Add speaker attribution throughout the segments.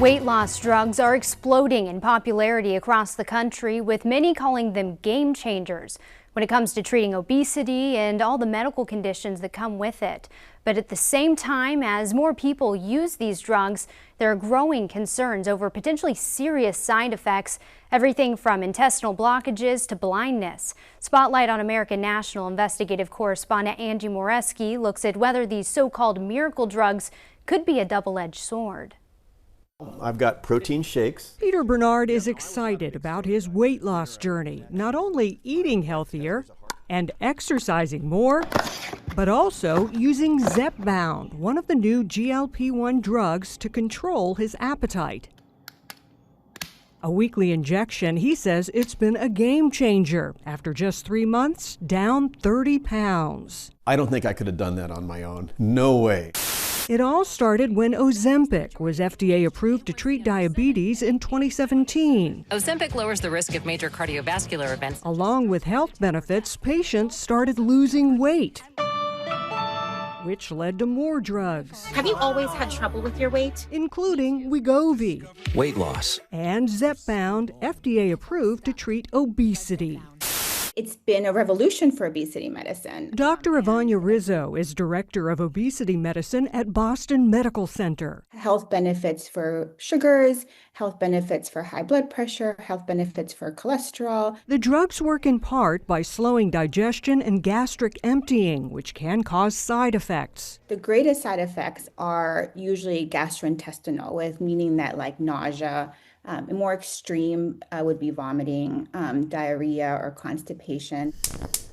Speaker 1: Weight loss drugs are exploding in popularity across the country, with many calling them game changers when it comes to treating obesity and all the medical conditions that come with it. But at the same time, as more people use these drugs, there are growing concerns over potentially serious side effects, everything from intestinal blockages to blindness. Spotlight on American National investigative correspondent Angie Moreski looks at whether these so-called miracle drugs could be a double-edged sword.
Speaker 2: I've got protein shakes.
Speaker 3: Peter Bernard is excited about his weight loss journey, not only eating healthier and exercising more, but also using Zepbound, one of the new GLP-1 drugs to control his appetite. A weekly injection, he says it's been a game changer. After just 3 months, down 30 pounds.
Speaker 2: I don't think I could have done that on my own. No way.
Speaker 3: It all started when Ozempic was FDA approved to treat diabetes in 2017.
Speaker 4: Ozempic lowers the risk of major cardiovascular events.
Speaker 3: Along with health benefits, patients started losing weight, which led to more drugs.
Speaker 5: Have you always had trouble with your weight?
Speaker 3: Including Wegovy.
Speaker 6: Weight loss.
Speaker 3: And Zepbound, FDA approved to treat obesity.
Speaker 5: It's been a revolution for obesity medicine.
Speaker 3: Dr. Ivania Rizzo is director of obesity medicine at Boston Medical Center.
Speaker 5: Health benefits for sugars, health benefits for high blood pressure, health benefits for cholesterol.
Speaker 3: The drugs work in part by slowing digestion and gastric emptying, which can cause side effects.
Speaker 5: The greatest side effects are usually gastrointestinal, meaning that like nausea. More extreme would be vomiting, diarrhea, or constipation.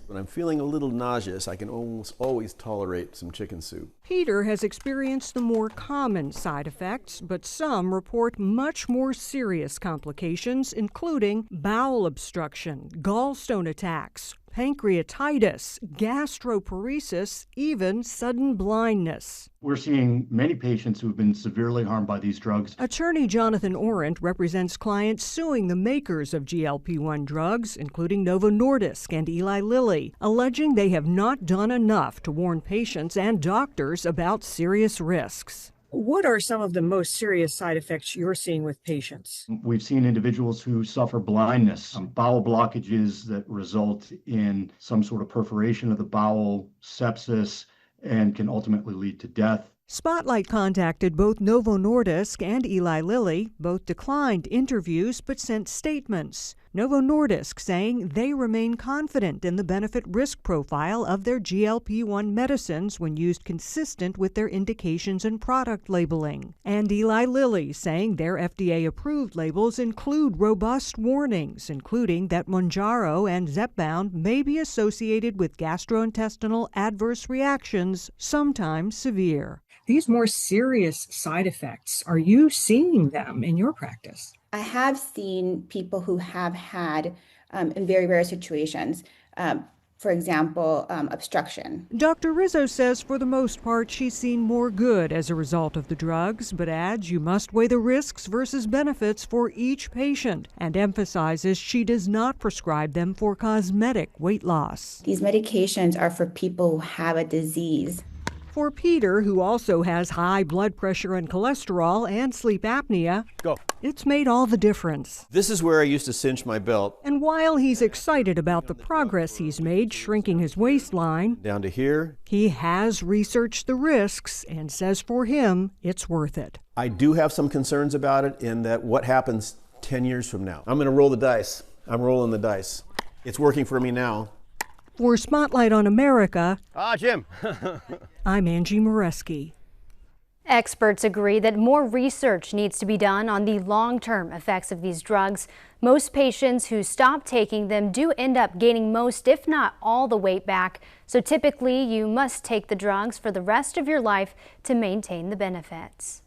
Speaker 2: When I'm feeling a little nauseous, I can almost always tolerate some chicken soup.
Speaker 3: Peter has experienced the more common side effects, but some report much more serious complications, including bowel obstruction, gallstone attacks, pancreatitis, gastroparesis, even sudden blindness.
Speaker 7: We're seeing many patients who've been severely harmed by these drugs.
Speaker 3: Attorney Jonathan Orent represents clients suing the makers of GLP-1 drugs, including Novo Nordisk and Eli Lilly, alleging they have not done enough to warn patients and doctors about serious risks.
Speaker 8: What are some of the most serious side effects you're seeing with patients?
Speaker 7: We've seen individuals who suffer blindness, bowel blockages that result in some sort of perforation of the bowel, sepsis, and can ultimately lead to death.
Speaker 3: Spotlight contacted both Novo Nordisk and Eli Lilly. Both declined interviews but sent statements. Novo Nordisk saying they remain confident in the benefit-risk profile of their GLP-1 medicines when used consistent with their indications and product labeling. And Eli Lilly saying their FDA-approved labels include robust warnings, including that Mounjaro and Zepbound may be associated with gastrointestinal adverse reactions, sometimes severe.
Speaker 8: These more serious side effects, are you seeing them in your practice?
Speaker 5: I have seen people who have had, in very rare situations, for example, obstruction.
Speaker 3: Dr. Rizzo says for the most part she's seen more good as a result of the drugs, but adds you must weigh the risks versus benefits for each patient, and emphasizes she does not prescribe them for cosmetic weight loss.
Speaker 5: These medications are for people who have a disease.
Speaker 3: For Peter, who also has high blood pressure and cholesterol and sleep apnea, it's made all the difference.
Speaker 2: This is where I used to cinch my belt.
Speaker 3: And while he's excited about the progress he's made shrinking his waistline,
Speaker 2: Down to here.
Speaker 3: he has researched the risks and says for him, it's worth it.
Speaker 2: I do have some concerns about it in that what happens 10 years from now. I'm going to roll the dice. I'm rolling the dice. It's working for me now.
Speaker 3: For Spotlight on America,
Speaker 6: Jim.
Speaker 3: I'm Angie Moreski.
Speaker 1: Experts agree that more research needs to be done on the long-term effects of these drugs. Most patients who stop taking them do end up gaining most, if not all, the weight back. So typically, you must take the drugs for the rest of your life to maintain the benefits.